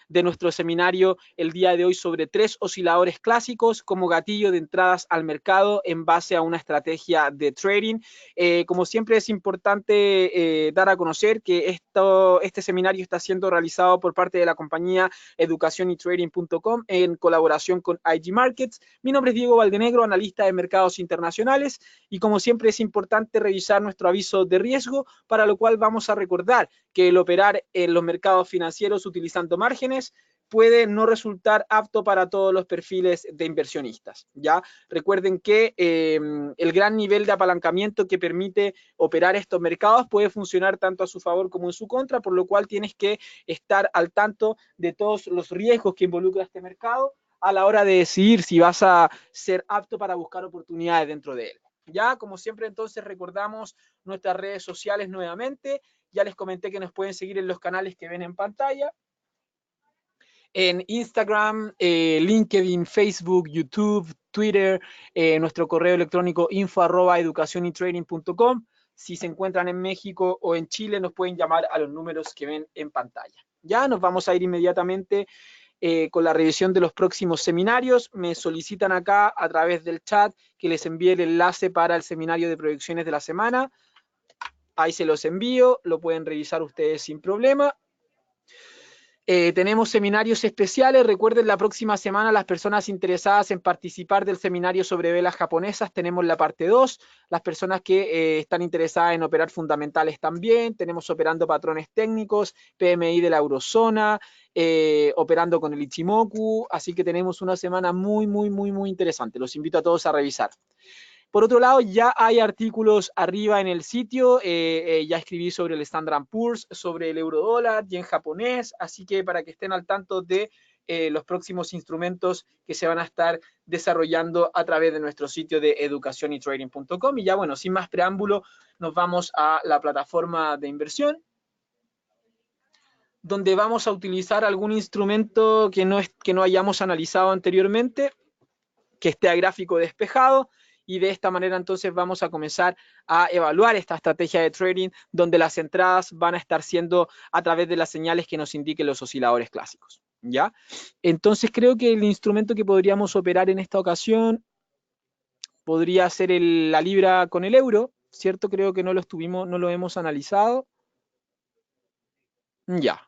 de nuestro seminario el día de hoy sobre 3 osciladores clásicos como gatillo de entradas al mercado en base a una estrategia de trading. Como siempre es importante dar a conocer que este seminario está siendo realizado por parte de la compañía educacionytrading.com en colaboración con IG Markets. Mi nombre es Diego Valdenegro, analista de mercados internacionales, y como siempre es importante revisar nuestro aviso de riesgo, para lo cual vamos a recordar que el operar en los mercados financieros utilizando márgenes puede no resultar apto para todos los perfiles de inversionistas. ¿Ya? Recuerden que el gran nivel de apalancamiento que permite operar estos mercados puede funcionar tanto a su favor como en su contra, por lo cual tienes que estar al tanto de todos los riesgos que involucra este mercado a la hora de decidir si vas a ser apto para buscar oportunidades dentro de él. Ya, como siempre, entonces recordamos nuestras redes sociales nuevamente. Ya les comenté que nos pueden seguir en los canales que ven en pantalla. En Instagram, LinkedIn, Facebook, YouTube, Twitter, nuestro correo electrónico info@educacionytrading.com. Si se encuentran en México o en Chile, nos pueden llamar a los números que ven en pantalla. Ya nos vamos a ir inmediatamente con la revisión de los próximos seminarios. Me solicitan acá a través del chat que les envíe el enlace para el seminario de proyecciones de la semana. Ahí se los envío, lo pueden revisar ustedes sin problema. Tenemos seminarios especiales. Recuerden, la próxima semana las personas interesadas en participar del seminario sobre velas japonesas, tenemos la parte 2. Las personas que están interesadas en operar fundamentales también. Tenemos operando patrones técnicos, PMI de la eurozona, operando con el Ichimoku. Así que tenemos una semana muy interesante. Los invito a todos a revisar. Por otro lado, ya hay artículos arriba en el sitio, ya escribí sobre el Standard & Poor's, sobre el eurodólar, yen japonés, así que para que estén al tanto de los próximos instrumentos que se van a estar desarrollando a través de nuestro sitio de educacionytrading.com. Y ya, bueno, sin más preámbulo, nos vamos a la plataforma de inversión, donde vamos a utilizar algún instrumento que no hayamos analizado anteriormente, que esté a gráfico despejado, y de esta manera entonces vamos a comenzar a evaluar esta estrategia de trading, donde las entradas van a estar siendo a través de las señales que nos indiquen los osciladores clásicos. ¿Ya? Entonces creo que el instrumento que podríamos operar en esta ocasión podría ser la libra con el euro, ¿cierto? Creo que no lo hemos analizado. Ya,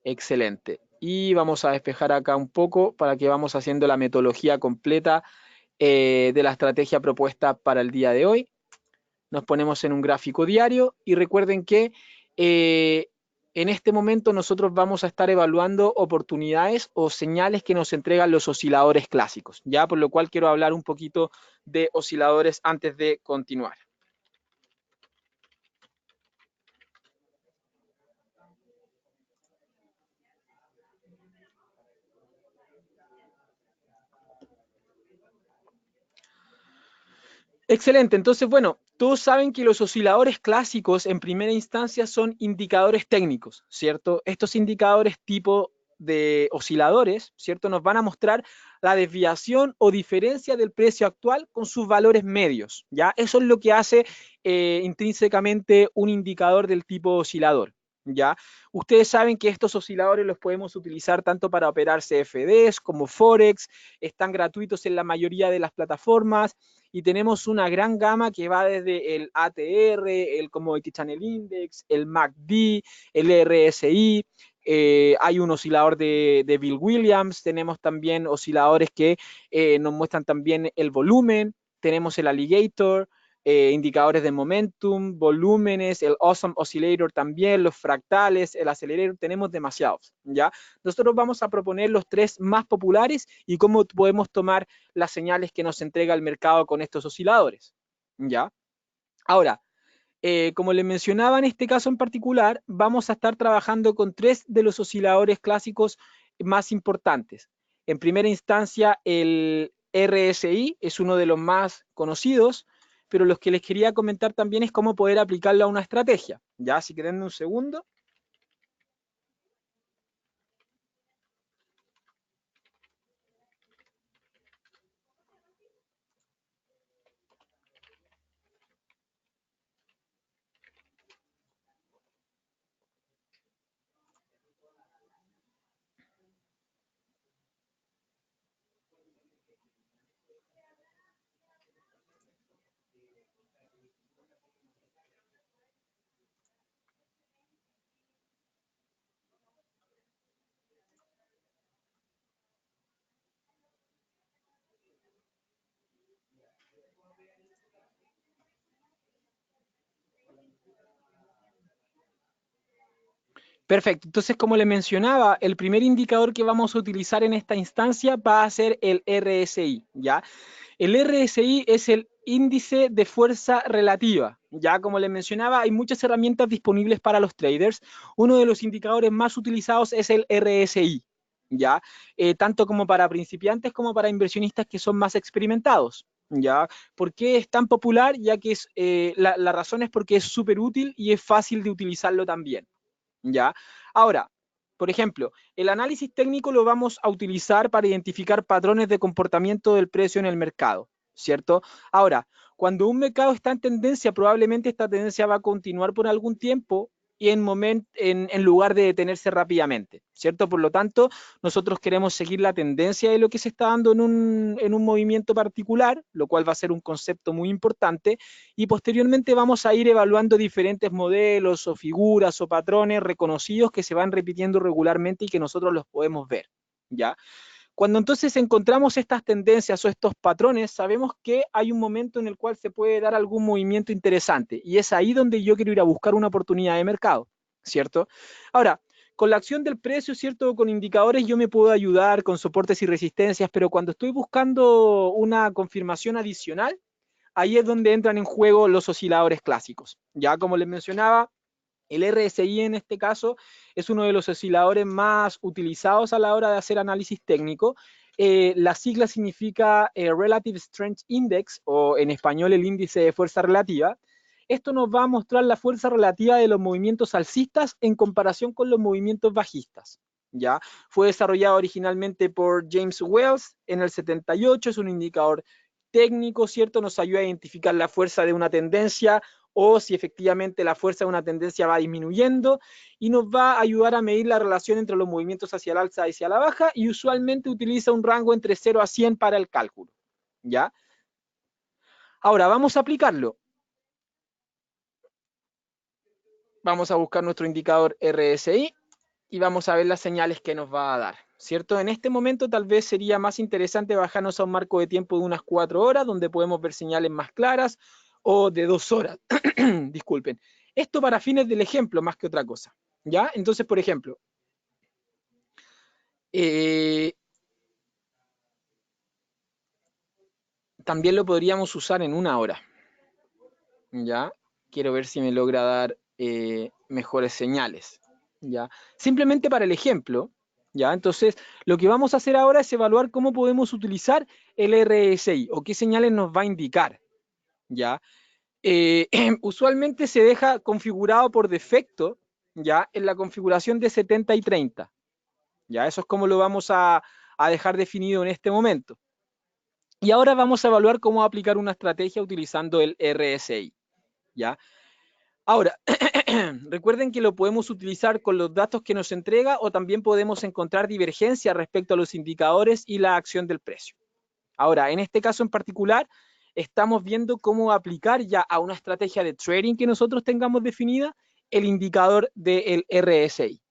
excelente. Y vamos a despejar acá un poco para que vamos haciendo la metodología completa de la estrategia propuesta para el día de hoy. Nos ponemos en un gráfico diario y recuerden que en este momento nosotros vamos a estar evaluando oportunidades o señales que nos entregan los osciladores clásicos, ya, por lo cual quiero hablar un poquito de osciladores antes de continuar. Excelente, entonces, bueno, todos saben que los osciladores clásicos en primera instancia son indicadores técnicos, ¿cierto? Estos indicadores tipo de osciladores, ¿cierto? Nos van a mostrar la desviación o diferencia del precio actual con sus valores medios, ¿ya? Eso es lo que hace intrínsecamente un indicador del tipo oscilador, ¿ya? Ustedes saben que estos osciladores los podemos utilizar tanto para operar CFDs como Forex, están gratuitos en la mayoría de las plataformas, y tenemos una gran gama que va desde el ATR, el Commodity Channel Index, el MACD, el RSI, hay un oscilador de Bill Williams, tenemos también osciladores que nos muestran también el volumen, tenemos el Alligator, indicadores de momentum, volúmenes, el Awesome Oscillator también, los fractales, el Accelerator, tenemos demasiados, ¿ya? Nosotros vamos a proponer los 3 más populares y cómo podemos tomar las señales que nos entrega el mercado con estos osciladores, ¿ya? Ahora, como les mencionaba, en este caso en particular, vamos a estar trabajando con 3 de los osciladores clásicos más importantes. En primera instancia, el RSI es uno de los más conocidos, pero lo que les quería comentar también es cómo poder aplicarlo a una estrategia. Ya, si quieren un segundo. Perfecto. Entonces, como le mencionaba, el primer indicador que vamos a utilizar en esta instancia va a ser el RSI, ¿ya? El RSI es el índice de fuerza relativa. Ya como les mencionaba, hay muchas herramientas disponibles para los traders. Uno de los indicadores más utilizados es el RSI, ya tanto como para principiantes como para inversionistas que son más experimentados. ¿Ya? ¿Por qué es tan popular? Ya que la razón es porque es súper útil y es fácil de utilizarlo también. ¿Ya? Ahora, por ejemplo, el análisis técnico lo vamos a utilizar para identificar patrones de comportamiento del precio en el mercado, ¿cierto? Ahora, cuando un mercado está en tendencia, probablemente esta tendencia va a continuar por algún tiempo y en lugar de detenerse rápidamente, ¿cierto? Por lo tanto, nosotros queremos seguir la tendencia de lo que se está dando en un movimiento particular, lo cual va a ser un concepto muy importante, y posteriormente vamos a ir evaluando diferentes modelos o figuras o patrones reconocidos que se van repitiendo regularmente y que nosotros los podemos ver, ¿ya? Cuando entonces encontramos estas tendencias o estos patrones, sabemos que hay un momento en el cual se puede dar algún movimiento interesante y es ahí donde yo quiero ir a buscar una oportunidad de mercado, ¿cierto? Ahora, con la acción del precio, ¿cierto? Con indicadores yo me puedo ayudar con soportes y resistencias, pero cuando estoy buscando una confirmación adicional, ahí es donde entran en juego los osciladores clásicos. Ya como les mencionaba, el RSI en este caso es uno de los osciladores más utilizados a la hora de hacer análisis técnico. La sigla significa Relative Strength Index, o en español el índice de fuerza relativa. Esto nos va a mostrar la fuerza relativa de los movimientos alcistas en comparación con los movimientos bajistas. ¿Ya? Fue desarrollado originalmente por James Wells en el 78, es un indicador técnico, ¿cierto? Nos ayuda a identificar la fuerza de una tendencia o si efectivamente la fuerza de una tendencia va disminuyendo y nos va a ayudar a medir la relación entre los movimientos hacia el alza y hacia la baja y usualmente utiliza un rango entre 0 a 100 para el cálculo. ¿Ya? Ahora vamos a aplicarlo. Vamos a buscar nuestro indicador RSI y vamos a ver las señales que nos va a dar, ¿cierto? En este momento tal vez sería más interesante bajarnos a un marco de tiempo de unas 4 horas, donde podemos ver señales más claras, o de 2 horas, disculpen. Esto para fines del ejemplo más que otra cosa, ¿ya? Entonces, por ejemplo, también lo podríamos usar en una hora, ¿ya? Quiero ver si me logra dar mejores señales, ¿ya? Simplemente para el ejemplo, ¿ya? Entonces, lo que vamos a hacer ahora es evaluar cómo podemos utilizar el RSI o qué señales nos va a indicar, ¿ya? Usualmente se deja configurado por defecto, ¿ya? En la configuración de 70 y 30, ¿ya? Eso es como lo vamos a dejar definido en este momento. Y ahora vamos a evaluar cómo aplicar una estrategia utilizando el RSI, ¿ya? Ahora, recuerden que lo podemos utilizar con los datos que nos entrega o también podemos encontrar divergencia respecto a los indicadores y la acción del precio. Ahora, en este caso en particular, estamos viendo cómo aplicar ya a una estrategia de trading que nosotros tengamos definida el indicador del RSI.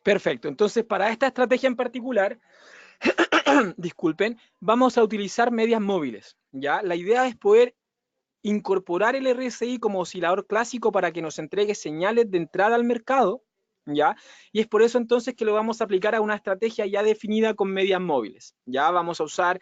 Perfecto, entonces para esta estrategia en particular, disculpen, vamos a utilizar medias móviles, ¿ya? La idea es poder incorporar el RSI como oscilador clásico para que nos entregue señales de entrada al mercado, ¿ya? Y es por eso entonces que lo vamos a aplicar a una estrategia ya definida con medias móviles, ¿ya? Vamos a usar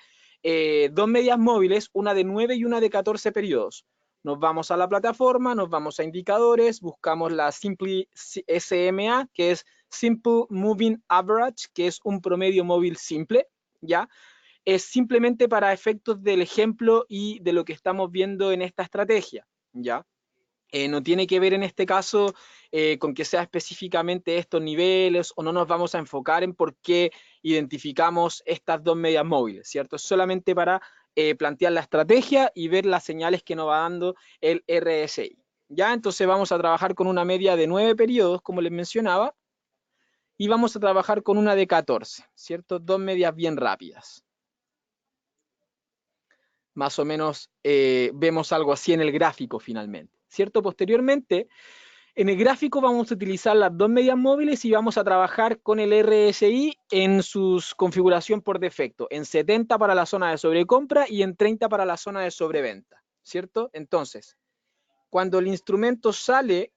dos medias móviles, una de 9 y una de 14 periodos. Nos vamos a la plataforma, nos vamos a indicadores, buscamos la Simply SMA, que es Simple Moving Average, que es un promedio móvil simple, ¿ya? Es simplemente para efectos del ejemplo y de lo que estamos viendo en esta estrategia, ¿ya? No tiene que ver en este caso con que sea específicamente estos niveles o no nos vamos a enfocar en por qué identificamos estas dos medias móviles, ¿cierto? Es solamente para plantear la estrategia y ver las señales que nos va dando el RSI. ¿Ya? Entonces vamos a trabajar con una media de 9 periodos, como les mencionaba, y vamos a trabajar con una de 14, ¿cierto? Dos medias bien rápidas. Más o menos vemos algo así en el gráfico finalmente, ¿cierto? Posteriormente, en el gráfico vamos a utilizar las dos medias móviles y vamos a trabajar con el RSI en su configuración por defecto, en 70 para la zona de sobrecompra y en 30 para la zona de sobreventa, ¿cierto? Entonces, cuando el instrumento sale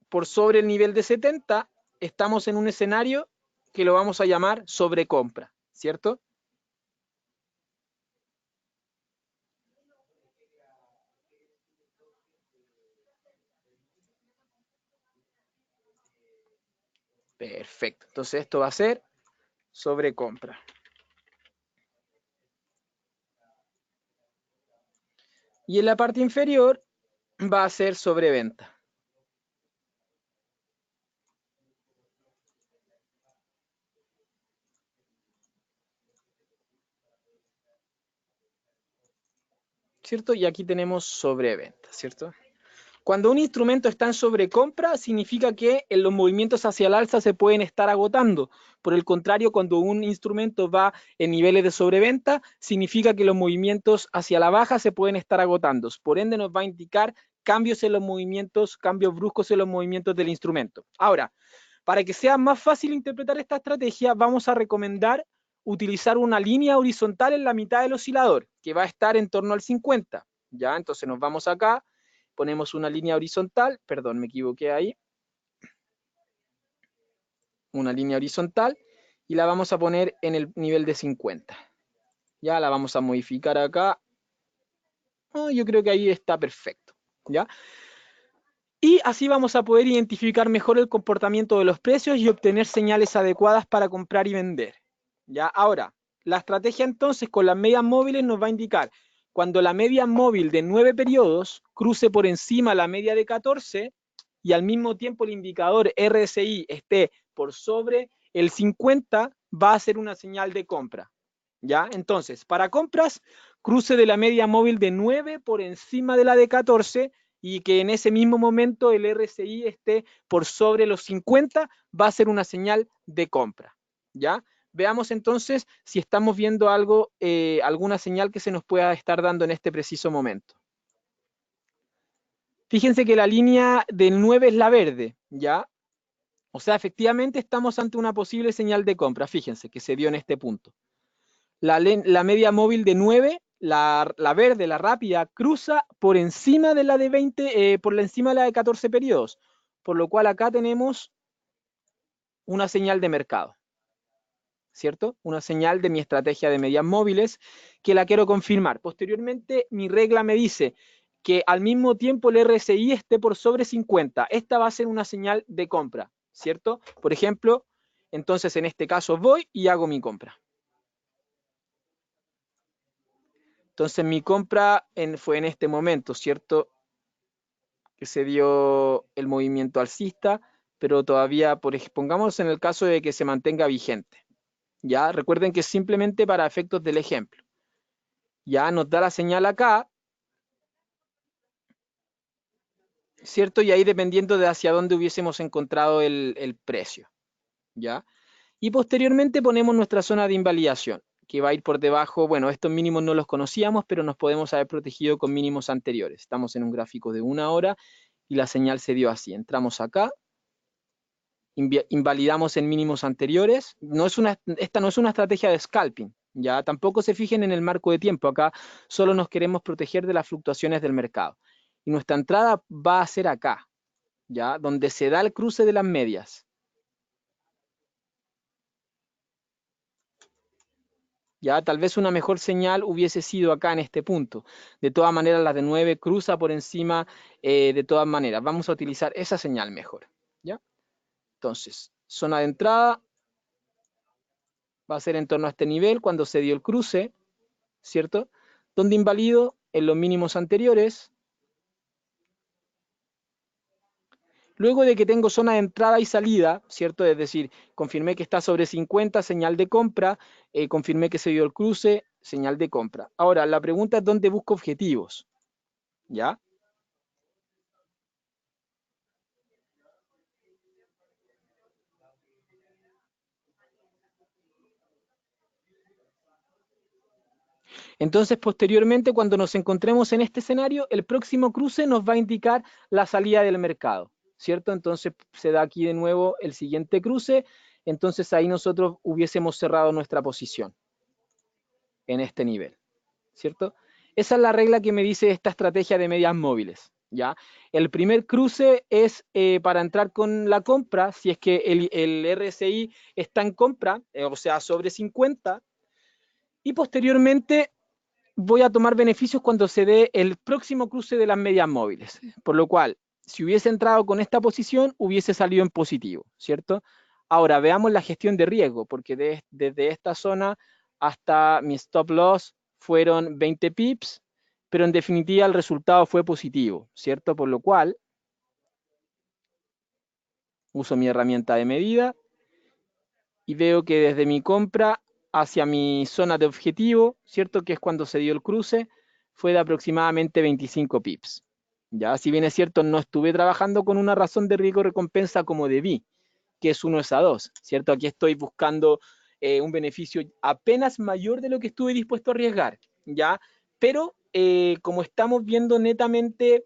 por sobre el nivel de 70, estamos en un escenario que lo vamos a llamar sobrecompra, ¿cierto? Perfecto. Entonces esto va a ser sobrecompra. Y en la parte inferior va a ser sobreventa. ¿Cierto? Y aquí tenemos sobreventa, ¿cierto? Cuando un instrumento está en sobrecompra, significa que en los movimientos hacia el alza se pueden estar agotando. Por el contrario, cuando un instrumento va en niveles de sobreventa, significa que los movimientos hacia la baja se pueden estar agotando. Por ende, nos va a indicar cambios en los movimientos, cambios bruscos en los movimientos del instrumento. Ahora, para que sea más fácil interpretar esta estrategia, vamos a recomendar utilizar una línea horizontal en la mitad del oscilador, que va a estar en torno al 50. ¿Ya? Entonces nos vamos acá, ponemos una línea horizontal, perdón, me equivoqué ahí, una línea horizontal, y la vamos a poner en el nivel de 50. Ya la vamos a modificar acá. Oh, yo creo que ahí está perfecto. ¿Ya? Y así vamos a poder identificar mejor el comportamiento de los precios y obtener señales adecuadas para comprar y vender. ¿Ya? Ahora, la estrategia entonces con las medias móviles nos va a indicar cuando la media móvil de 9 periodos cruce por encima la media de 14 y al mismo tiempo el indicador RSI esté por sobre el 50, va a ser una señal de compra. ¿Ya? Entonces, para compras, cruce de la media móvil de 9 por encima de la de 14 y que en ese mismo momento el RSI esté por sobre los 50, va a ser una señal de compra. ¿Ya? Veamos entonces si estamos viendo algo, alguna señal que se nos pueda estar dando en este preciso momento. Fíjense que la línea del 9 es la verde, ¿ya? O sea, efectivamente estamos ante una posible señal de compra. Fíjense que se dio en este punto. La media móvil de 9, la verde, la rápida, cruza por encima de la de 20, por encima de la de 14 periodos. Por lo cual acá tenemos una señal de mercado, ¿cierto? Una señal de mi estrategia de medias móviles que la quiero confirmar. Posteriormente, mi regla me dice que al mismo tiempo el RSI esté por sobre 50. Esta va a ser una señal de compra, ¿cierto? Por ejemplo, entonces en este caso voy y hago mi compra. Entonces mi compra fue en este momento, ¿cierto? Que se dio el movimiento alcista, pero todavía, pongamos en el caso de que se mantenga vigente. Ya, recuerden que es simplemente para efectos del ejemplo. Ya nos da la señal acá, ¿cierto? Y ahí dependiendo de hacia dónde hubiésemos encontrado el precio. ¿Ya? Y posteriormente ponemos nuestra zona de invalidación, que va a ir por debajo. Bueno, estos mínimos no los conocíamos, pero nos podemos haber protegido con mínimos anteriores. Estamos en un gráfico de 1 hora y la señal se dio así. Entramos acá, invalidamos en mínimos anteriores. Esta no es una estrategia de scalping. Ya tampoco se fijen en el marco de tiempo. Acá solo nos queremos proteger de las fluctuaciones del mercado. Y nuestra entrada va a ser acá, ya, donde se da el cruce de las medias. Ya, tal vez una mejor señal hubiese sido acá en este punto. De todas maneras, la de 9 cruza por encima de todas maneras. Vamos a utilizar esa señal mejor. ¿Ya? Entonces, zona de entrada va a ser en torno a este nivel cuando se dio el cruce, ¿cierto? Donde invalido en los mínimos anteriores. Luego de que tengo zona de entrada y salida, ¿cierto? Es decir, confirmé que está sobre 50, señal de compra, confirmé que se dio el cruce, señal de compra. Ahora, la pregunta es dónde busco objetivos, ¿ya? Entonces, posteriormente, cuando nos encontremos en este escenario, el próximo cruce nos va a indicar la salida del mercado, ¿cierto? Entonces, se da aquí de nuevo el siguiente cruce, entonces ahí nosotros hubiésemos cerrado nuestra posición en este nivel, ¿cierto? Esa es la regla que me dice esta estrategia de medias móviles, ¿ya? El primer cruce es para entrar con la compra, si es que el RSI está en compra, o sea, sobre 50, y posteriormente voy a tomar beneficios cuando se dé el próximo cruce de las medias móviles, por lo cual, si hubiese entrado con esta posición, hubiese salido en positivo, ¿cierto? Ahora, veamos la gestión de riesgo, porque desde esta zona hasta mi stop loss fueron 20 pips, pero en definitiva el resultado fue positivo, ¿cierto? Por lo cual, uso mi herramienta de medida y veo que desde mi compra hacia mi zona de objetivo, ¿cierto? Que es cuando se dio el cruce, fue de aproximadamente 25 pips. Ya, si bien es cierto, no estuve trabajando con una razón de riesgo recompensa como debí, que es 1 es a 2, ¿cierto? Aquí estoy buscando un beneficio apenas mayor de lo que estuve dispuesto a arriesgar, ¿ya? Pero como estamos viendo netamente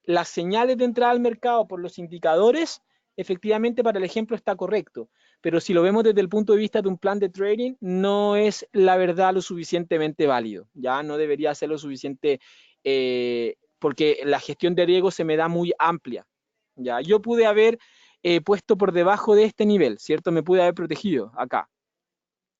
las señales de entrada al mercado por los indicadores, efectivamente para el ejemplo está correcto, pero si lo vemos desde el punto de vista de un plan de trading, no es la verdad lo suficientemente válido, ya no debería ser lo suficiente, porque la gestión de riesgo se me da muy amplia, ya yo pude haber puesto por debajo de este nivel, ¿cierto? Me pude haber protegido acá,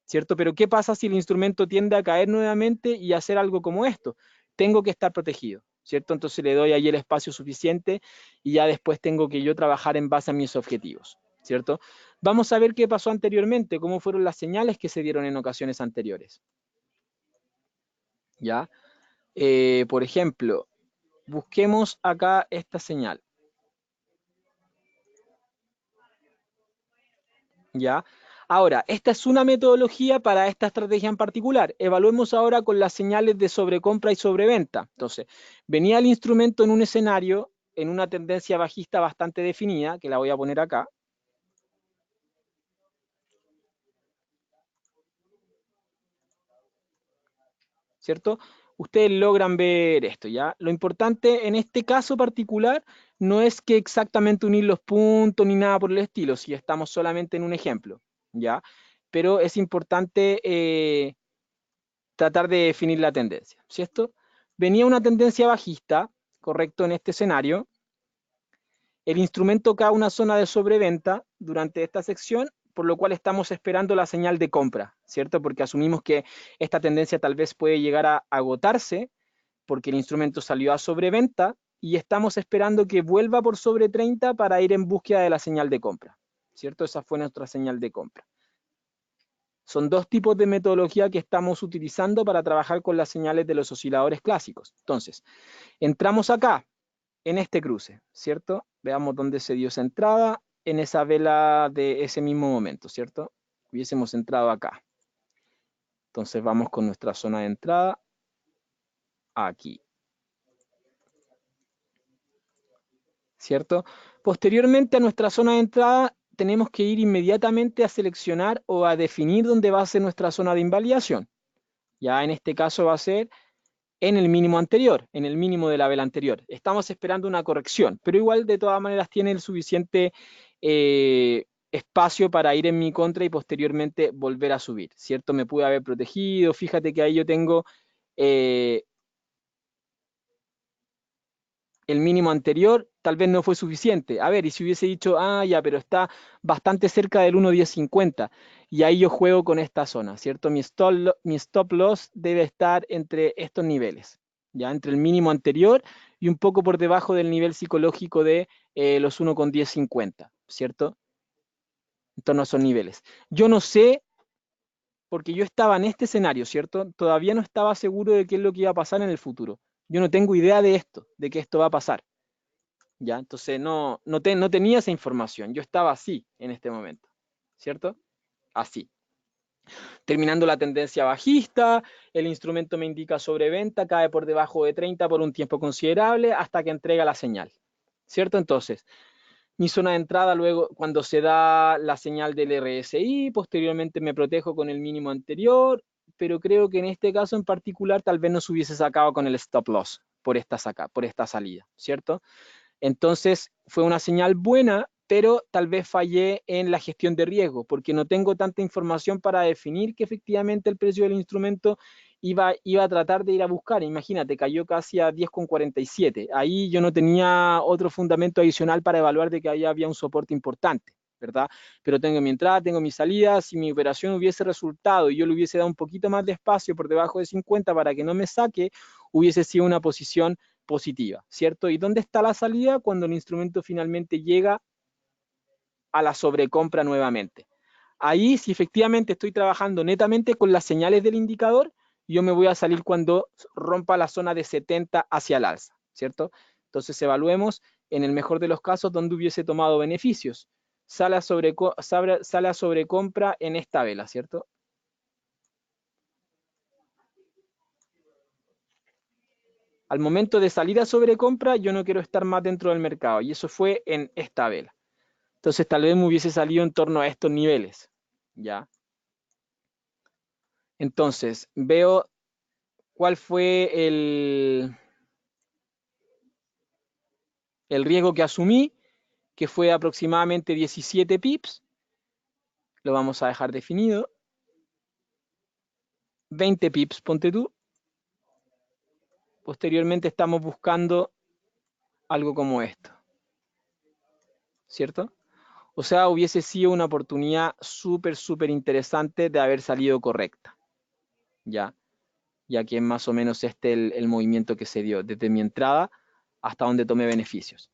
¿cierto? Pero ¿qué pasa si el instrumento tiende a caer nuevamente y hacer algo como esto? Tengo que estar protegido, ¿cierto? Entonces le doy ahí el espacio suficiente y ya después tengo que yo trabajar en base a mis objetivos, ¿cierto? Vamos a ver qué pasó anteriormente, cómo fueron las señales que se dieron en ocasiones anteriores, ¿ya? Por ejemplo, busquemos acá esta señal, ¿ya? Ahora, esta es una metodología para esta estrategia en particular. Evaluemos ahora con las señales de sobrecompra y sobreventa. Entonces, venía el instrumento en un escenario, en una tendencia bajista bastante definida, que la voy a poner acá, ¿cierto? Ustedes logran ver esto, ¿ya? Lo importante en este caso particular no es que exactamente unir los puntos ni nada por el estilo, si estamos solamente en un ejemplo, ¿ya? Pero es importante tratar de definir la tendencia, ¿cierto? Venía una tendencia bajista, correcto, en este escenario. El instrumento cae a una zona de sobreventa durante esta sección, por lo cual estamos esperando la señal de compra, ¿cierto? Porque asumimos que esta tendencia tal vez puede llegar a agotarse porque el instrumento salió a sobreventa y estamos esperando que vuelva por sobre 30 para ir en búsqueda de la señal de compra, ¿cierto? Esa fue nuestra señal de compra. Son dos tipos de metodología que estamos utilizando para trabajar con las señales de los osciladores clásicos. Entonces, entramos acá, en este cruce, ¿cierto? Veamos dónde se dio esa entrada, en esa vela de ese mismo momento, ¿cierto? Hubiésemos entrado acá. Entonces vamos con nuestra zona de entrada aquí, ¿cierto? Posteriormente a nuestra zona de entrada tenemos que ir inmediatamente a seleccionar o a definir dónde va a ser nuestra zona de invalidación. Ya en este caso va a ser en el mínimo anterior, en el mínimo de la vela anterior. Estamos esperando una corrección, pero igual de todas maneras tiene el suficiente espacio para ir en mi contra y posteriormente volver a subir, ¿cierto? Me pude haber protegido, fíjate que ahí yo tengo eh, el mínimo anterior, tal vez no fue suficiente. A ver, y si hubiese dicho, ah, ya, pero está bastante cerca del 1.1050, y ahí yo juego con esta zona, ¿cierto? Mi stop loss debe estar entre estos niveles, ya, entre el mínimo anterior y un poco por debajo del nivel psicológico de los 1.1050, ¿cierto? En torno a esos niveles. Yo no sé, porque yo estaba en este escenario, ¿cierto? Todavía no estaba seguro de qué es lo que iba a pasar en el futuro. Yo no tengo idea de esto, de que esto va a pasar. ¿Ya? Entonces no tenía esa información. Yo estaba así en este momento, ¿cierto? Así. Terminando la tendencia bajista, el instrumento me indica sobreventa, cae por debajo de 30 por un tiempo considerable hasta que entrega la señal, ¿cierto? Entonces, mi zona de entrada luego cuando se da la señal del RSI, posteriormente me protejo con el mínimo anterior, pero creo que en este caso en particular tal vez no se hubiese sacado con el stop loss por esta salida, ¿cierto? Entonces fue una señal buena, pero tal vez fallé en la gestión de riesgo, porque no tengo tanta información para definir que efectivamente el precio del instrumento iba a tratar de ir a buscar. Imagínate, cayó casi a 10,47. Ahí yo no tenía otro fundamento adicional para evaluar de que ahí había un soporte importante, ¿verdad? Pero tengo mi entrada, tengo mi salida. Si mi operación hubiese resultado y yo le hubiese dado un poquito más de espacio por debajo de 50 para que no me saque, hubiese sido una posición positiva, ¿cierto? ¿Y dónde está la salida? Cuando el instrumento finalmente llega a la sobrecompra nuevamente. Ahí, si efectivamente estoy trabajando netamente con las señales del indicador, yo me voy a salir cuando rompa la zona de 70 hacia el alza, ¿cierto? Entonces evaluemos en el mejor de los casos donde hubiese tomado beneficios. Sale a sobrecompra en esta vela, ¿cierto? Al momento de salir a sobrecompra, yo no quiero estar más dentro del mercado, y eso fue en esta vela. Entonces tal vez me hubiese salido en torno a estos niveles, ¿ya? Entonces, veo cuál fue el riesgo que asumí, que fue aproximadamente 17 pips, lo vamos a dejar definido, 20 pips, ponte tú. Posteriormente estamos buscando algo como esto, ¿cierto? O sea, hubiese sido una oportunidad súper interesante de haber salido correcta, ¿ya? Ya que es más o menos este el movimiento que se dio desde mi entrada hasta donde tomé beneficios.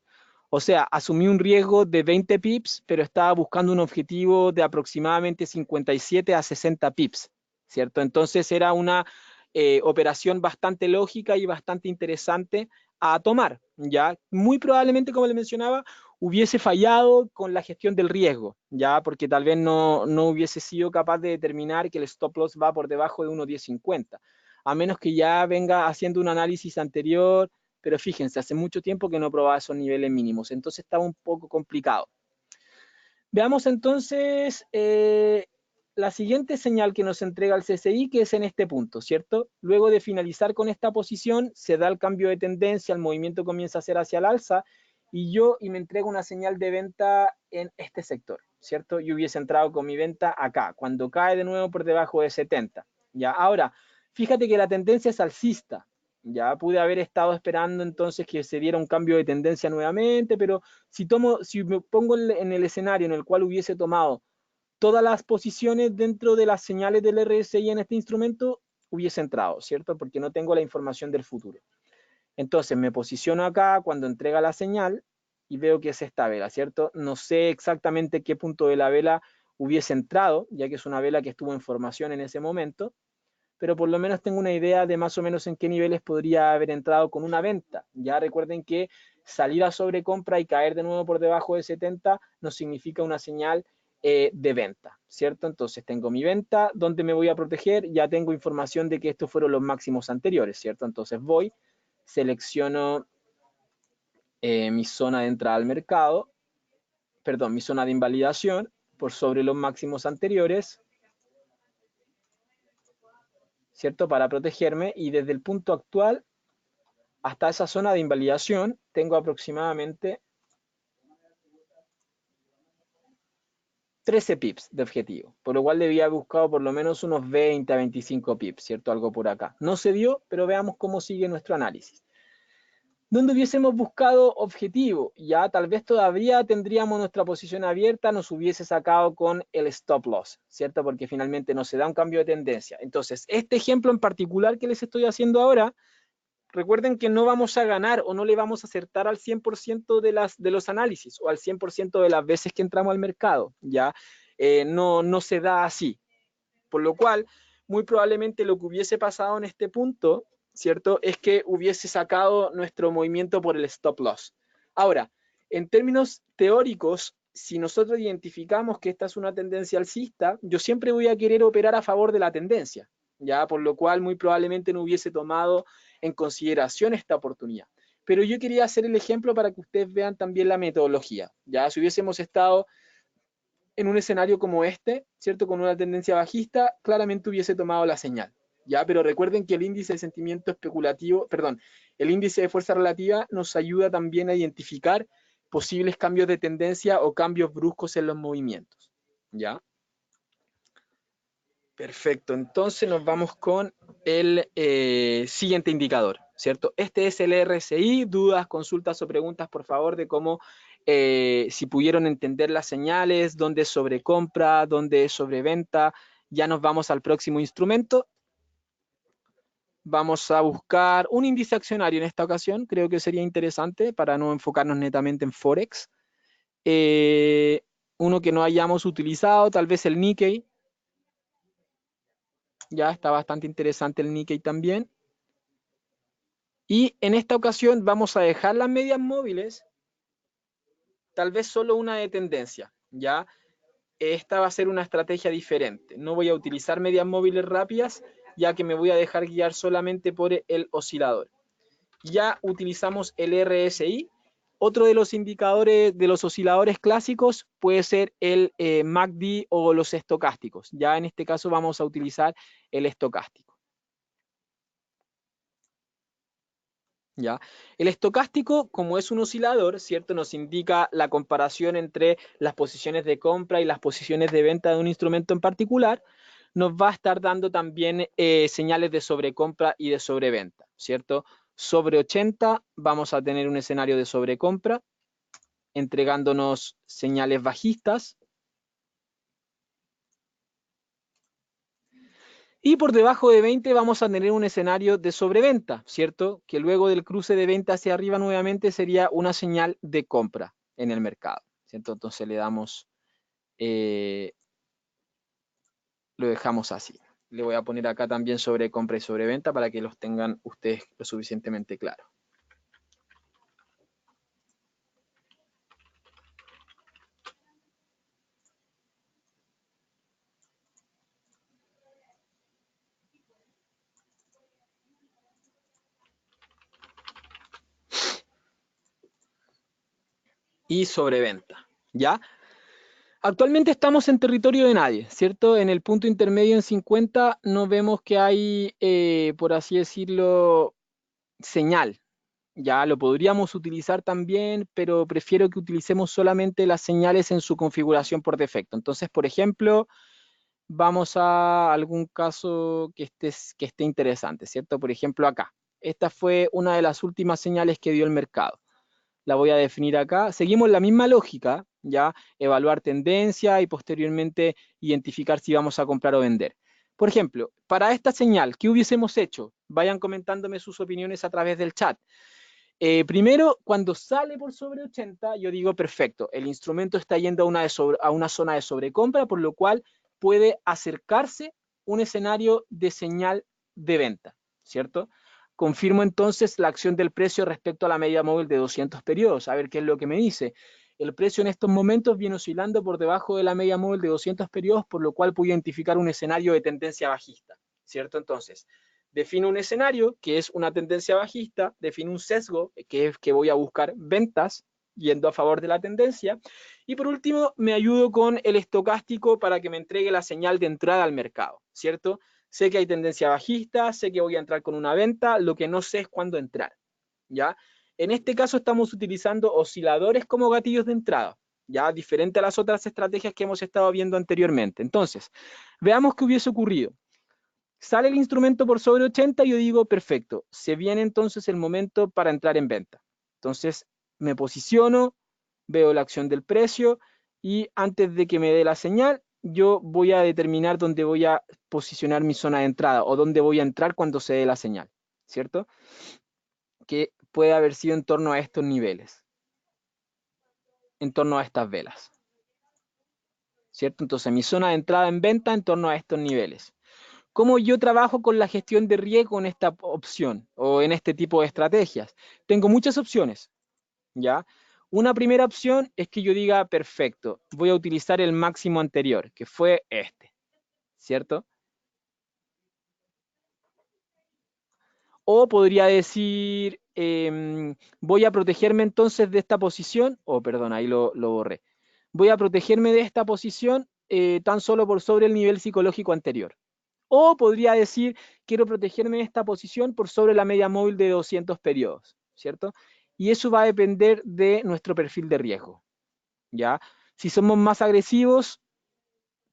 O sea, asumí un riesgo de 20 pips, pero estaba buscando un objetivo de aproximadamente 57 a 60 pips, ¿cierto? Entonces era una operación bastante lógica y bastante interesante a tomar, ¿ya? Muy probablemente, como le mencionaba, hubiese fallado con la gestión del riesgo, ¿ya? Porque tal vez no hubiese sido capaz de determinar que el stop loss va por debajo de 1.1050, a menos que ya venga haciendo un análisis anterior, pero fíjense, hace mucho tiempo que no probaba esos niveles mínimos, entonces estaba un poco complicado. Veamos entonces la siguiente señal que nos entrega el CCI, que es en este punto, ¿cierto? Luego de finalizar con esta posición, se da el cambio de tendencia, el movimiento comienza a ser hacia el alza, y me entrega una señal de venta en este sector, ¿cierto? Yo hubiese entrado con mi venta acá, cuando cae de nuevo por debajo de 70, ¿ya? Ahora, fíjate que la tendencia es alcista, ya pude haber estado esperando entonces que se diera un cambio de tendencia nuevamente, pero si me pongo en el escenario en el cual hubiese tomado todas las posiciones dentro de las señales del RSI en este instrumento, hubiese entrado, ¿cierto? Porque no tengo la información del futuro. Entonces me posiciono acá cuando entrega la señal y veo que es esta vela, ¿cierto? No sé exactamente qué punto de la vela hubiese entrado, ya que es una vela que estuvo en formación en ese momento, pero por lo menos tengo una idea de más o menos en qué niveles podría haber entrado con una venta. Ya recuerden que salir a sobrecompra y caer de nuevo por debajo de 70 no significa una señal de venta, ¿cierto? Entonces tengo mi venta, ¿dónde me voy a proteger? Ya tengo información de que estos fueron los máximos anteriores, ¿cierto? Entonces voy, selecciono mi zona de entrada al mercado, perdón, mi zona de invalidación por sobre los máximos anteriores, ¿cierto? Para protegerme, y desde el punto actual hasta esa zona de invalidación tengo aproximadamente 13 pips de objetivo, por lo cual debía haber buscado por lo menos unos 20 a 25 pips, ¿cierto? Algo por acá. No se dio, pero veamos cómo sigue nuestro análisis. Donde hubiésemos buscado objetivo, ya tal vez todavía tendríamos nuestra posición abierta, nos hubiese sacado con el stop loss, ¿cierto? Porque finalmente no se da un cambio de tendencia. Entonces, este ejemplo en particular que les estoy haciendo ahora, recuerden que no vamos a ganar o no le vamos a acertar al 100% de los análisis o al 100% de las veces que entramos al mercado, ¿ya? No se da así. Por lo cual, muy probablemente lo que hubiese pasado en este punto, ¿cierto? Es que hubiese sacado nuestro movimiento por el stop loss. Ahora, en términos teóricos, si nosotros identificamos que esta es una tendencia alcista, yo siempre voy a querer operar a favor de la tendencia, ¿ya? Por lo cual muy probablemente no hubiese tomado en consideración esta oportunidad. Pero yo quería hacer el ejemplo para que ustedes vean también la metodología, ¿ya? Si hubiésemos estado en un escenario como este, ¿cierto? Con una tendencia bajista, claramente hubiese tomado la señal, ¿ya? Pero recuerden que el índice de sentimiento especulativo, perdón, el índice de fuerza relativa nos ayuda también a identificar posibles cambios de tendencia o cambios bruscos en los movimientos, ¿ya? Perfecto, entonces nos vamos con el siguiente indicador, ¿cierto? Este es el RSI, dudas, consultas o preguntas, por favor, de cómo, si pudieron entender las señales, dónde es sobrecompra, dónde es sobreventa. Ya nos vamos al próximo instrumento. Vamos a buscar un índice accionario en esta ocasión, creo que sería interesante para no enfocarnos netamente en Forex. Uno que no hayamos utilizado, tal vez el Nikkei. Ya está bastante interesante el Nikkei también. Y en esta ocasión vamos a dejar las medias móviles, tal vez solo una de tendencia, ¿ya? Esta va a ser una estrategia diferente. No voy a utilizar medias móviles rápidas, ya que me voy a dejar guiar solamente por el oscilador. Ya utilizamos el RSI. Otro de los indicadores de los osciladores clásicos puede ser el MACD o los estocásticos. Ya en este caso vamos a utilizar el estocástico. ¿Ya? El estocástico, como es un oscilador, ¿cierto? Nos indica la comparación entre las posiciones de compra y las posiciones de venta de un instrumento en particular. Nos va a estar dando también señales de sobrecompra y de sobreventa, ¿cierto? Sobre 80 vamos a tener un escenario de sobrecompra, entregándonos señales bajistas. Y por debajo de 20 vamos a tener un escenario de sobreventa, ¿cierto? Que luego del cruce de venta hacia arriba nuevamente sería una señal de compra en el mercado, ¿cierto? Entonces le damos, lo dejamos así. Le voy a poner acá también sobre compra y sobreventa para que los tengan ustedes lo suficientemente claro. Y sobreventa, ¿ya? Actualmente estamos en territorio de nadie, ¿cierto? En el punto intermedio en 50 no vemos que hay, por así decirlo, señal. Ya lo podríamos utilizar también, pero prefiero que utilicemos solamente las señales en su configuración por defecto. Entonces, por ejemplo, vamos a algún caso que esté interesante, ¿cierto? Por ejemplo, acá. Esta fue una de las últimas señales que dio el mercado. La voy a definir acá. Seguimos la misma lógica, ¿ya? Evaluar tendencia y posteriormente identificar si vamos a comprar o vender. Por ejemplo, para esta señal, ¿qué hubiésemos hecho? Vayan comentándome sus opiniones a través del chat. Primero, cuando sale por sobre 80, yo digo, perfecto, el instrumento está yendo a una zona de sobrecompra, por lo cual puede acercarse un escenario de señal de venta, ¿cierto? Confirmo entonces la acción del precio respecto a la media móvil de 200 periodos, a ver qué es lo que me dice. El precio en estos momentos viene oscilando por debajo de la media móvil de 200 periodos, por lo cual puedo identificar un escenario de tendencia bajista, ¿cierto? Entonces, defino un escenario que es una tendencia bajista, defino un sesgo que es que voy a buscar ventas yendo a favor de la tendencia y por último me ayudo con el estocástico para que me entregue la señal de entrada al mercado, ¿cierto? Sé que hay tendencia bajista, sé que voy a entrar con una venta, lo que no sé es cuándo entrar, ¿ya? En este caso estamos utilizando osciladores como gatillos de entrada, ya diferente a las otras estrategias que hemos estado viendo anteriormente. Entonces, veamos qué hubiese ocurrido. Sale el instrumento por sobre 80 y yo digo, perfecto, se viene entonces el momento para entrar en venta. Entonces me posiciono, veo la acción del precio y antes de que me dé la señal, yo voy a determinar dónde voy a posicionar mi zona de entrada o dónde voy a entrar cuando se dé la señal, ¿cierto? que puede haber sido en torno a estos niveles, en torno a estas velas, ¿cierto? Entonces mi zona de entrada en venta en torno a estos niveles. ¿Cómo yo trabajo con la gestión de riesgo en esta opción o en este tipo de estrategias? Tengo muchas opciones, ¿ya? Una primera opción es que yo diga, perfecto, voy a utilizar el máximo anterior, que fue este, ¿cierto? O podría decir, voy a protegerme entonces de esta posición, perdón, ahí lo borré. Voy a protegerme de esta posición tan solo por sobre el nivel psicológico anterior. O podría decir, quiero protegerme de esta posición por sobre la media móvil de 200 periodos, ¿cierto? Y eso va a depender de nuestro perfil de riesgo, ¿ya? Si somos más agresivos,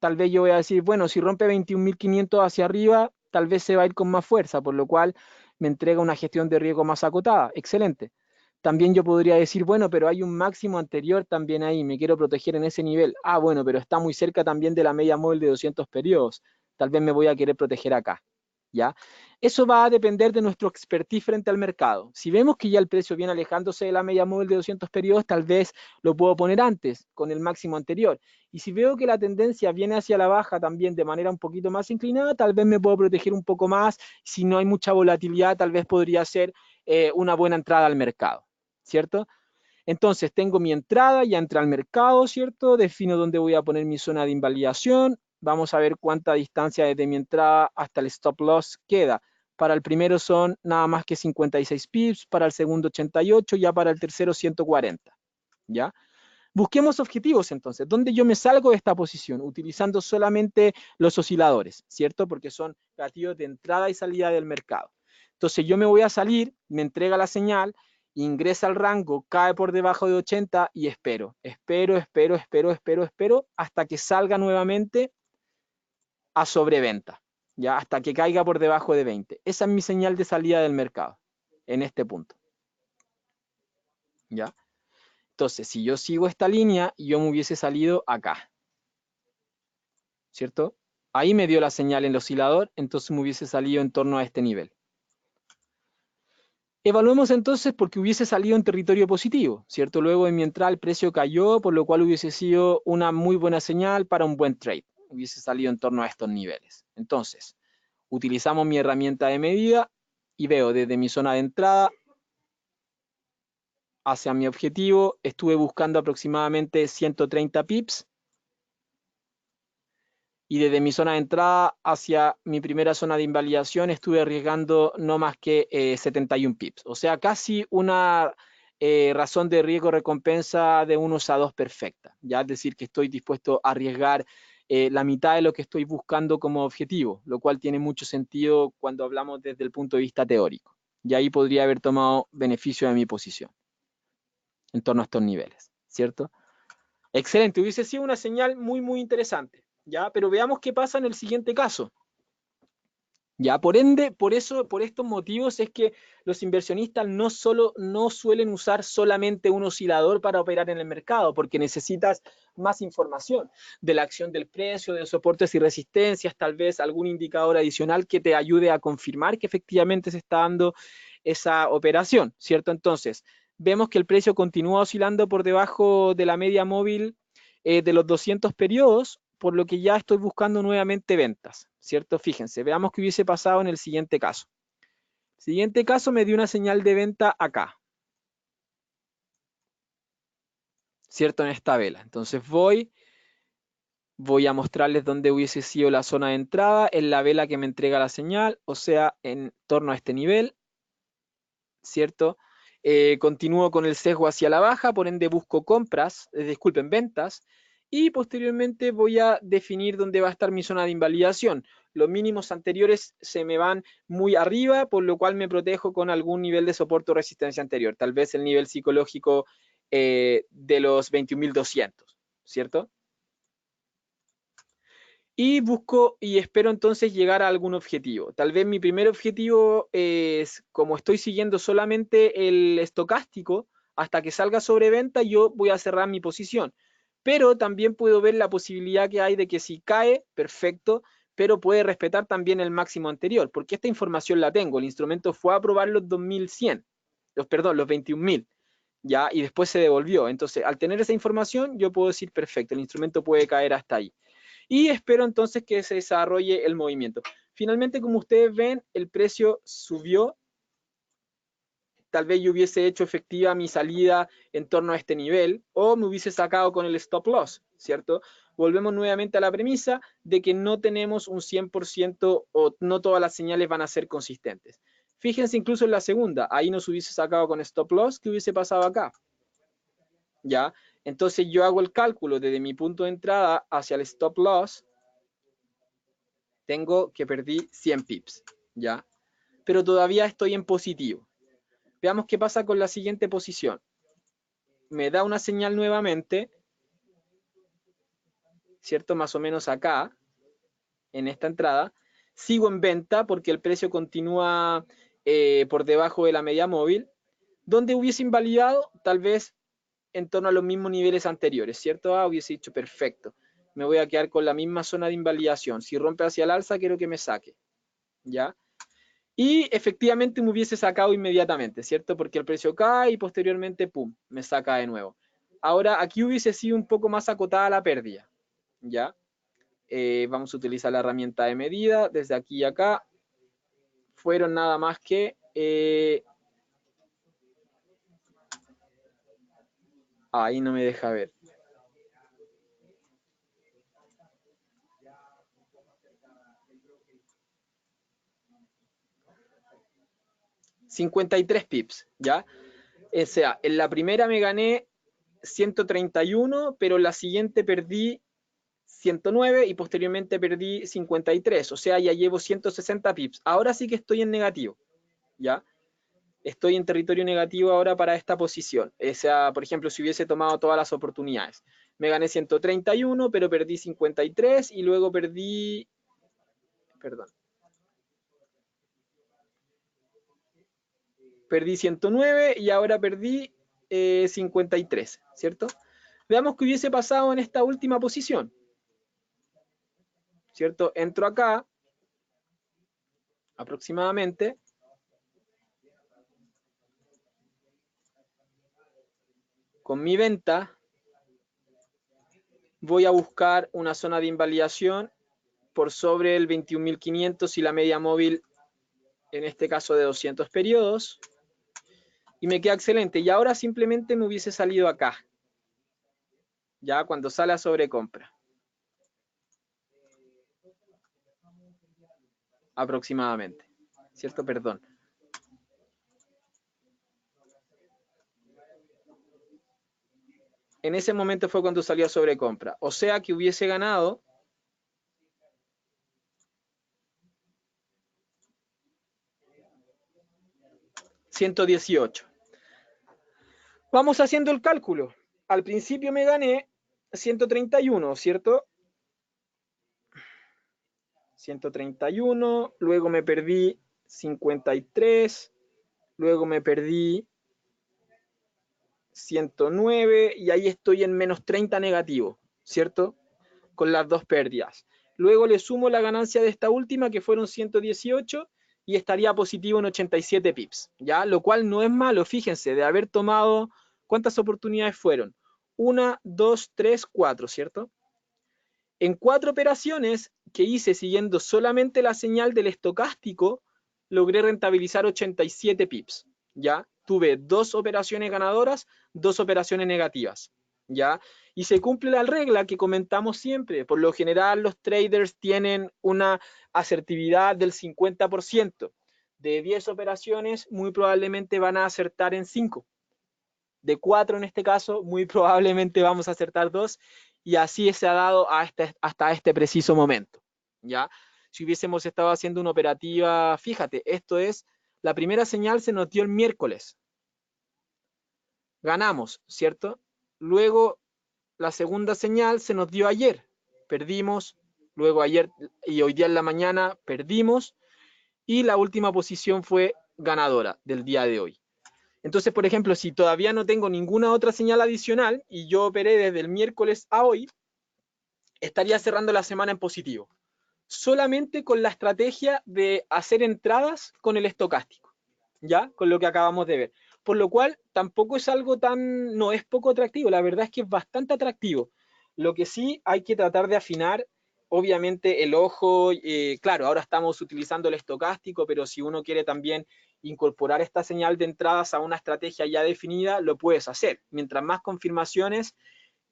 tal vez yo voy a decir, bueno, si rompe 21.500 hacia arriba, tal vez se va a ir con más fuerza, por lo cual me entrega una gestión de riesgo más acotada. Excelente. También yo podría decir, bueno, pero hay un máximo anterior también ahí, me quiero proteger en ese nivel. Ah, bueno, pero está muy cerca también de la media móvil de 200 periodos. Tal vez me voy a querer proteger acá. ¿Ya? Eso va a depender de nuestro expertise frente al mercado. Si vemos que ya el precio viene alejándose de la media móvil de 200 periodos, tal vez lo puedo poner antes, con el máximo anterior. Y si veo que la tendencia viene hacia la baja también de manera un poquito más inclinada, tal vez me puedo proteger un poco más. Si no hay mucha volatilidad, tal vez podría ser una buena entrada al mercado, ¿cierto? Entonces tengo mi entrada, ya entré al mercado, ¿cierto? Defino dónde voy a poner mi zona de invalidación. Vamos a ver cuánta distancia desde mi entrada hasta el stop loss queda. Para el primero son nada más que 56 pips, para el segundo 88, ya para el tercero 140, ¿ya? Busquemos objetivos entonces. ¿Dónde yo me salgo de esta posición? Utilizando solamente los osciladores, ¿cierto? Porque son gatillos de entrada y salida del mercado. Entonces yo me voy a salir, me entrega la señal, ingresa al rango, cae por debajo de 80 y espero hasta que salga nuevamente a sobreventa, ¿ya? Hasta que caiga por debajo de 20. Esa es mi señal de salida del mercado en este punto, ¿ya? Entonces, si yo sigo esta línea, yo me hubiese salido acá, ¿cierto? Ahí me dio la señal en el oscilador, entonces me hubiese salido en torno a este nivel. Evaluemos entonces porque hubiese salido en territorio positivo, ¿cierto? Luego de mi entrada el precio cayó, por lo cual hubiese sido una muy buena señal para un buen trade. Hubiese salido en torno a estos niveles. Entonces, utilizamos mi herramienta de medida y veo desde mi zona de entrada hacia mi objetivo, estuve buscando aproximadamente 130 pips y desde mi zona de entrada hacia mi primera zona de invalidación estuve arriesgando no más que 71 pips. O sea, casi una razón de riesgo-recompensa de 1 a 2 perfecta. ¿Ya? Es decir, que estoy dispuesto a arriesgar la mitad de lo que estoy buscando como objetivo, lo cual tiene mucho sentido cuando hablamos desde el punto de vista teórico. Y ahí podría haber tomado beneficio de mi posición en torno a estos niveles, ¿cierto? Excelente, hubiese sido una señal muy, muy interesante, ¿ya? Pero veamos qué pasa en el siguiente caso. Ya, por ende, por estos motivos es que los inversionistas no suelen usar solamente un oscilador para operar en el mercado, porque necesitas más información de la acción del precio, de soportes y resistencias, tal vez algún indicador adicional que te ayude a confirmar que efectivamente se está dando esa operación, ¿cierto? Entonces, vemos que el precio continúa oscilando por debajo de la media móvil de los 200 periodos, por lo que ya estoy buscando nuevamente ventas, ¿cierto? Fíjense, veamos qué hubiese pasado en el siguiente caso. El siguiente caso me dio una señal de venta acá, ¿cierto? En esta vela. Entonces voy a mostrarles dónde hubiese sido la zona de entrada, en la vela que me entrega la señal, o sea, en torno a este nivel, ¿cierto? Continúo con el sesgo hacia la baja, por ende busco compras, disculpen, ventas, y posteriormente voy a definir dónde va a estar mi zona de invalidación. Los mínimos anteriores se me van muy arriba, por lo cual me protejo con algún nivel de soporte o resistencia anterior, tal vez el nivel psicológico de los 21.200, ¿cierto? Y busco y espero entonces llegar a algún objetivo. Tal vez mi primer objetivo es, como estoy siguiendo solamente el estocástico, hasta que salga sobre venta, yo voy a cerrar mi posición. Pero también puedo ver la posibilidad que hay de que si cae, perfecto, pero puede respetar también el máximo anterior, porque esta información la tengo. El instrumento fue a probar los 2100. perdón, los 21.000, ¿ya? Y después se devolvió. Entonces, al tener esa información, yo puedo decir, perfecto, el instrumento puede caer hasta ahí. Y espero entonces que se desarrolle el movimiento. Finalmente, como ustedes ven, el precio subió. Tal vez yo hubiese hecho efectiva mi salida en torno a este nivel o me hubiese sacado con el stop loss, ¿cierto? Volvemos nuevamente a la premisa de que no tenemos un 100% o no todas las señales van a ser consistentes. Fíjense incluso en la segunda, ahí nos hubiese sacado con stop loss, ¿qué hubiese pasado acá? ¿Ya? Entonces yo hago el cálculo desde mi punto de entrada hacia el stop loss, tengo que perdí 100 pips, ¿ya? Pero todavía estoy en positivo. Veamos qué pasa con la siguiente posición. Me da una señal nuevamente, ¿cierto? Más o menos acá, en esta entrada. Sigo en venta porque el precio continúa por debajo de la media móvil, donde hubiese invalidado tal vez en torno a los mismos niveles anteriores, ¿cierto? Hubiese dicho, perfecto, me voy a quedar con la misma zona de invalidación. Si rompe hacia el alza, quiero que me saque, ¿ya? Y efectivamente me hubiese sacado inmediatamente, ¿cierto? Porque el precio cae y posteriormente, pum, me saca de nuevo. Ahora, aquí hubiese sido un poco más acotada la pérdida, ¿ya? Vamos a utilizar la herramienta de medida. Desde aquí y acá fueron nada más que... ahí no me deja ver. $53 pips, ¿ya? O sea, en la primera me gané 131, pero en la siguiente perdí 109 y posteriormente perdí 53. O sea, ya llevo 160 pips. Ahora sí que estoy en negativo, ¿ya? Estoy en territorio negativo ahora para esta posición. O sea, por ejemplo, si hubiese tomado todas las oportunidades. Me gané 131, pero perdí 53 y luego perdí... Perdón. Perdí 109 y ahora perdí 53, ¿cierto? Veamos qué hubiese pasado en esta última posición, ¿cierto? Entro acá, aproximadamente, con mi venta, voy a buscar una zona de invalidación por sobre el 21.500 y la media móvil, en este caso de 200 periodos, y me queda excelente. Y ahora simplemente me hubiese salido acá, ya cuando sale a sobrecompra, aproximadamente, ¿cierto? Perdón. En ese momento fue cuando salió a sobrecompra. O sea que hubiese ganado 118. Vamos haciendo el cálculo. Al principio me gané 131, ¿cierto? 131, luego me perdí 53, luego me perdí 109 y ahí estoy en menos 30 negativo, ¿cierto? Con las dos pérdidas. Luego le sumo la ganancia de esta última que fueron 118 y estaría positivo en 87 pips, ¿ya? Lo cual no es malo, fíjense, de haber tomado, ¿cuántas oportunidades fueron? 1, 2, 3, 4, ¿cierto? En 4 operaciones que hice siguiendo solamente la señal del estocástico, logré rentabilizar 87 pips, ¿ya? Tuve 2 operaciones ganadoras, 2 operaciones negativas, ¿ya? Y se cumple la regla que comentamos siempre. Por lo general, los traders tienen una asertividad del 50%. De 10 operaciones, muy probablemente van a acertar en 5. De 4 en este caso, muy probablemente vamos a acertar 2 y así se ha dado hasta este preciso momento, ¿ya? Si hubiésemos estado haciendo una operativa, fíjate, esto es, la primera señal se nos dio el miércoles, ganamos, ¿cierto? Luego la segunda señal se nos dio ayer, perdimos, luego ayer y hoy día en la mañana perdimos y la última posición fue ganadora del día de hoy. Entonces, por ejemplo, si todavía no tengo ninguna otra señal adicional y yo operé desde el miércoles a hoy, estaría cerrando la semana en positivo. Solamente con la estrategia de hacer entradas con el estocástico, ¿ya? Con lo que acabamos de ver. por lo cual tampoco es algo tan, no es poco atractivo, la verdad es que es bastante atractivo. Lo que sí hay que tratar de afinar, obviamente el ojo, claro, ahora estamos utilizando el estocástico, pero si uno quiere también incorporar esta señal de entradas a una estrategia ya definida, lo puedes hacer. Mientras más confirmaciones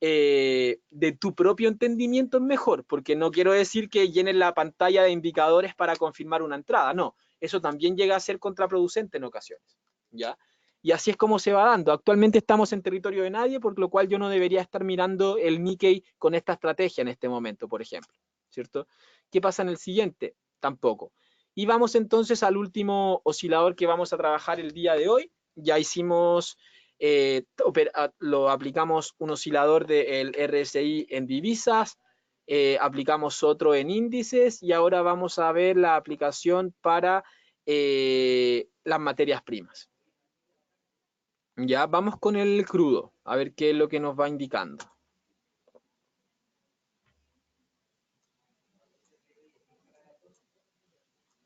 de tu propio entendimiento es mejor, porque no quiero decir que llenes la pantalla de indicadores para confirmar una entrada, no, eso también llega a ser contraproducente en ocasiones, ¿ya? Y así es como se va dando. Actualmente estamos en territorio de nadie, por lo cual yo no debería estar mirando el Nikkei con esta estrategia en este momento, por ejemplo, ¿cierto? ¿Qué pasa en el siguiente? Tampoco. Y vamos entonces al último oscilador que vamos a trabajar el día de hoy. Ya hicimos lo aplicamos un oscilador del RSI en divisas, aplicamos otro en índices y ahora vamos a ver la aplicación para las materias primas. Ya, vamos con el crudo, a ver qué es lo que nos va indicando.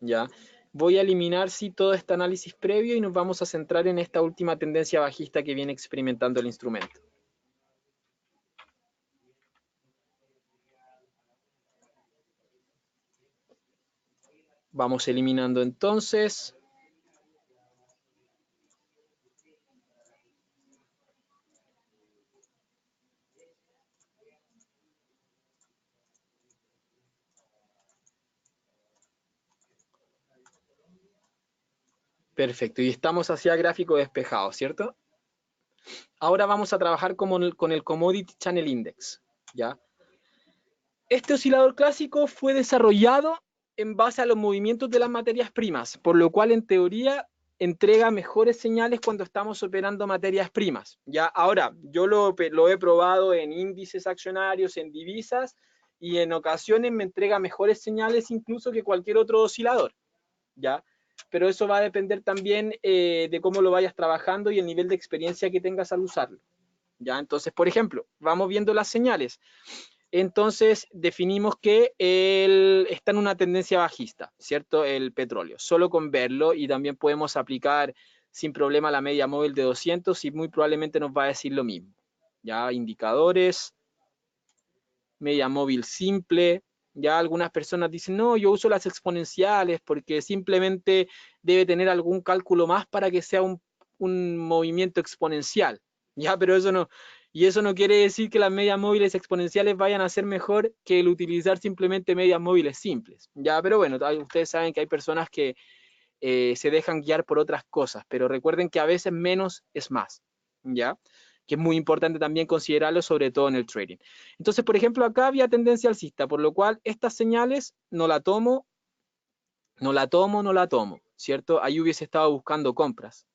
Ya, voy a eliminar sí todo este análisis previo y nos vamos a centrar en esta última tendencia bajista que viene experimentando el instrumento. Vamos eliminando entonces. Perfecto, y estamos hacia gráfico despejado, ¿cierto? Ahora vamos a trabajar con el Commodity Channel Index, ¿ya? Este oscilador clásico fue desarrollado en base a los movimientos de las materias primas, por lo cual en teoría entrega mejores señales cuando estamos operando materias primas. ¿Ya? Ahora, yo lo he probado en índices accionarios, en divisas, y en ocasiones me entrega mejores señales incluso que cualquier otro oscilador. ¿Ya? Pero eso va a depender también de cómo lo vayas trabajando y el nivel de experiencia que tengas al usarlo. ¿Ya? Entonces, por ejemplo, vamos viendo las señales. Entonces definimos que él está en una tendencia bajista, ¿cierto? El petróleo, solo con verlo, y también podemos aplicar sin problema la media móvil de 200 y muy probablemente nos va a decir lo mismo. Ya, indicadores, media móvil simple. Ya algunas personas dicen, no, yo uso las exponenciales porque simplemente debe tener algún cálculo más para que sea un movimiento exponencial. Ya, pero eso no, y eso no quiere decir que las medias móviles exponenciales vayan a ser mejor que el utilizar simplemente medias móviles simples. Ya, pero bueno, ustedes saben que hay personas que se dejan guiar por otras cosas, pero recuerden que a veces menos es más. ¿Ya? Que es muy importante también considerarlo, sobre todo en el trading. Entonces, por ejemplo, acá había tendencia alcista, por lo cual estas señales no la tomo, no la tomo, no la tomo, ¿cierto? Ahí hubiese estado buscando compras.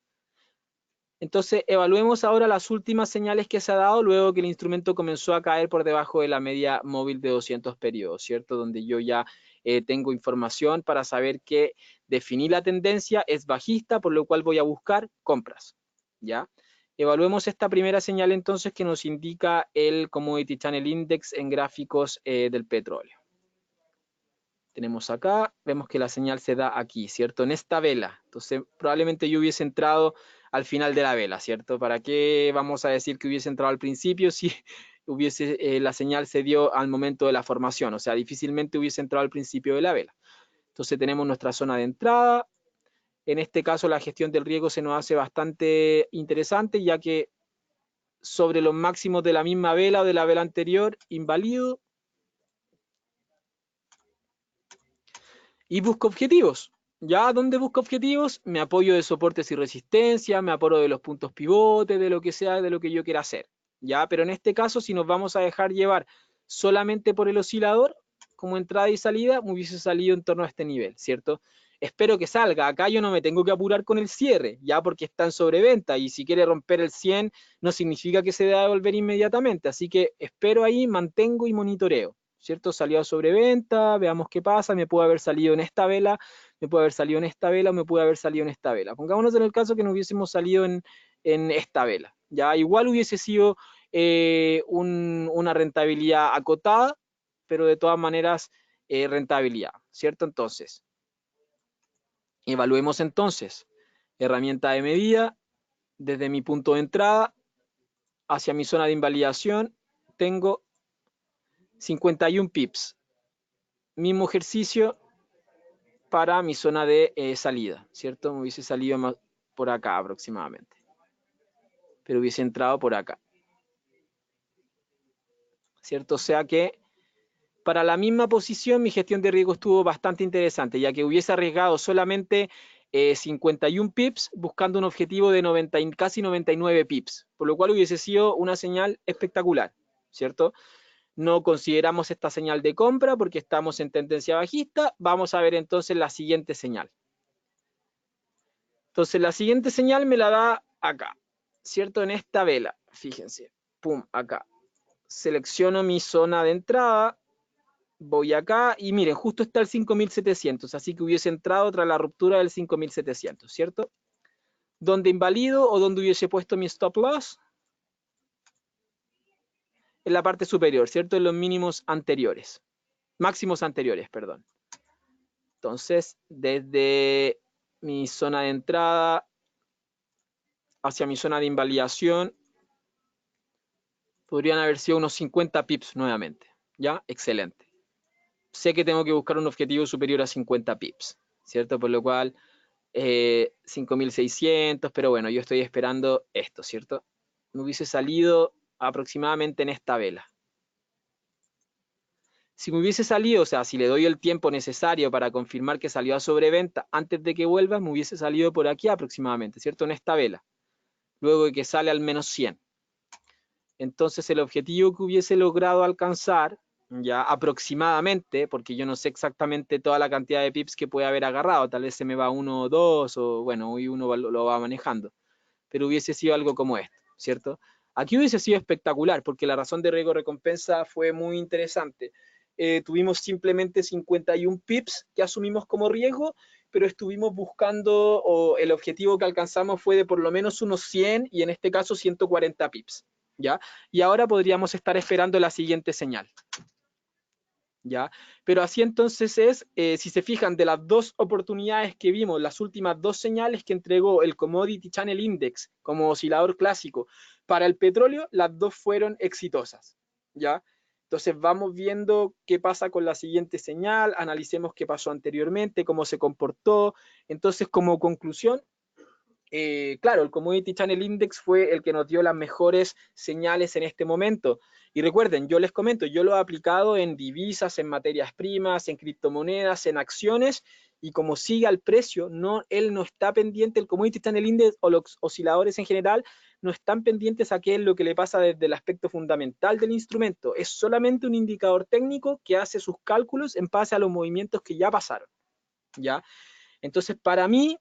Entonces, evaluemos ahora las últimas señales que se ha dado luego que el instrumento comenzó a caer por debajo de la media móvil de 200 periodos, ¿cierto? Donde yo ya tengo información para saber que definí la tendencia, es bajista, por lo cual voy a buscar compras, ¿ya? Evaluemos esta primera señal entonces que nos indica el Commodity Channel Index en gráficos del petróleo. Tenemos acá, vemos que la señal se da aquí, ¿cierto? En esta vela. Entonces, probablemente yo hubiese entrado al final de la vela, ¿cierto? ¿Para qué vamos a decir que hubiese entrado al principio si hubiese, la señal se dio al momento de la formación? O sea, difícilmente hubiese entrado al principio de la vela. Entonces tenemos nuestra zona de entrada. En este caso, la gestión del riesgo se nos hace bastante interesante, ya que sobre los máximos de la misma vela o de la vela anterior, inválido. Y busco objetivos. ¿Ya? ¿Dónde busco objetivos? Me apoyo de soportes y resistencia, me apoyo de los puntos pivotes, de lo que sea, de lo que yo quiera hacer. ¿Ya? Pero en este caso, si nos vamos a dejar llevar solamente por el oscilador, como entrada y salida, me hubiese salido en torno a este nivel, ¿cierto? Espero que salga. Acá yo no me tengo que apurar con el cierre, ya porque está en sobreventa y si quiere romper el 100 no significa que se deba devolver inmediatamente. Así que espero ahí, mantengo y monitoreo. ¿Cierto? Salió a sobreventa, veamos qué pasa, me puede haber salido en esta vela, me puede haber salido en esta vela o me puede haber salido en esta vela. Pongámonos en el caso que no hubiésemos salido en esta vela. Ya igual hubiese sido una rentabilidad acotada, pero de todas maneras rentabilidad, ¿cierto? Entonces, evaluemos entonces herramienta de medida, desde mi punto de entrada hacia mi zona de invalidación, tengo 51 pips. Mismo ejercicio para mi zona de salida, ¿cierto? Me hubiese salido más por acá aproximadamente, pero hubiese entrado por acá, ¿cierto? O sea que para la misma posición mi gestión de riesgo estuvo bastante interesante, ya que hubiese arriesgado solamente 51 pips buscando un objetivo de casi 99 pips, por lo cual hubiese sido una señal espectacular, ¿cierto? No consideramos esta señal de compra porque estamos en tendencia bajista. Vamos a ver entonces la siguiente señal. Entonces la siguiente señal me la da acá, ¿cierto? En esta vela, fíjense, pum, acá. Selecciono mi zona de entrada, voy acá y miren, justo está el 5700, así que hubiese entrado tras la ruptura del 5700, ¿cierto? ¿Dónde invalido o dónde hubiese puesto mi stop loss? En la parte superior, ¿cierto? En los mínimos anteriores, máximos anteriores, perdón. Entonces, desde mi zona de entrada hacia mi zona de invalidación, podrían haber sido unos 50 pips nuevamente. ¿Ya? Excelente. Sé que tengo que buscar un objetivo superior a 50 pips, ¿cierto? Por lo cual, 5.600, pero bueno, yo estoy esperando esto, ¿cierto? Me hubiese salido aproximadamente en esta vela. Si me hubiese salido, o sea, si le doy el tiempo necesario para confirmar que salió a sobreventa antes de que vuelva, me hubiese salido por aquí aproximadamente, ¿cierto? En esta vela, luego de que sale al menos 100. Entonces el objetivo que hubiese logrado alcanzar, ya aproximadamente, porque yo no sé exactamente toda la cantidad de pips que puede haber agarrado, tal vez se me va uno o dos, o bueno, hoy uno lo va manejando, pero hubiese sido algo como esto, ¿cierto? Aquí hubiese sido espectacular, porque la razón de riesgo recompensa fue muy interesante. Tuvimos simplemente 51 pips que asumimos como riesgo, pero estuvimos buscando, o el objetivo que alcanzamos fue de por lo menos unos 100 y en este caso 140 pips, ¿ya? Y ahora podríamos estar esperando la siguiente señal, ¿ya? Pero así entonces es, si se fijan, de las dos oportunidades que vimos, las últimas dos señales que entregó el Commodity Channel Index como oscilador clásico para el petróleo, las dos fueron exitosas, ¿ya? Entonces vamos viendo qué pasa con la siguiente señal, analicemos qué pasó anteriormente, cómo se comportó. Entonces, como conclusión, claro, el Commodity Channel Index fue el que nos dio las mejores señales en este momento. Y recuerden, yo les comento, yo lo he aplicado en divisas, en materias primas, en criptomonedas, en acciones, y como sigue al precio, él no está pendiente, el Commodity Channel Index o los osciladores en general no están pendientes a qué es lo que le pasa desde el aspecto fundamental del instrumento. Es solamente un indicador técnico que hace sus cálculos en base a los movimientos que ya pasaron, ¿ya? Entonces, para mí,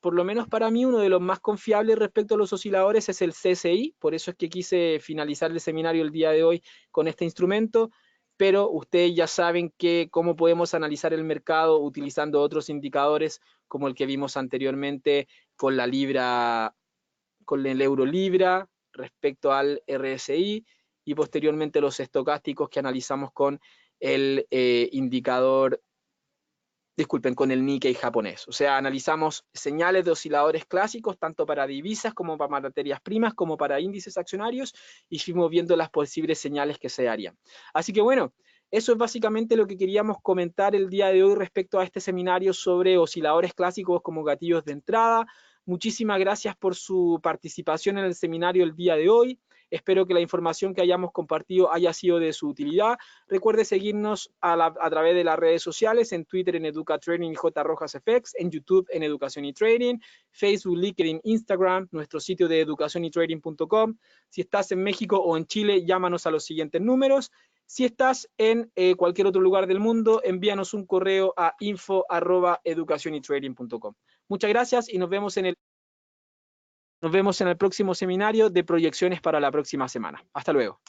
por lo menos para mí, uno de los más confiables respecto a los osciladores es el CSI, por eso es que quise finalizar el seminario el día de hoy con este instrumento, pero ustedes ya saben cómo podemos analizar el mercado utilizando otros indicadores como el que vimos anteriormente con la libra, con el euro libra respecto al RSI y posteriormente los estocásticos que analizamos con el indicador, disculpen, con el Nikkei japonés. O sea, analizamos señales de osciladores clásicos, tanto para divisas como para materias primas, como para índices accionarios, y fuimos viendo las posibles señales que se darían. Así que bueno, eso es básicamente lo que queríamos comentar el día de hoy respecto a este seminario sobre osciladores clásicos como gatillos de entrada. Muchísimas gracias por su participación en el seminario el día de hoy. Espero que la información que hayamos compartido haya sido de su utilidad. Recuerde seguirnos a través de las redes sociales, en Twitter en EducaTrading y JRojasFX, en YouTube en Educación y Trading, Facebook, LinkedIn, Instagram, nuestro sitio de educacionytrading.com. Si estás en México o en Chile, llámanos a los siguientes números. Si estás en cualquier otro lugar del mundo, envíanos un correo a info@educacionytrading.com. Muchas gracias y nos vemos en el próximo seminario de proyecciones para la próxima semana. Hasta luego.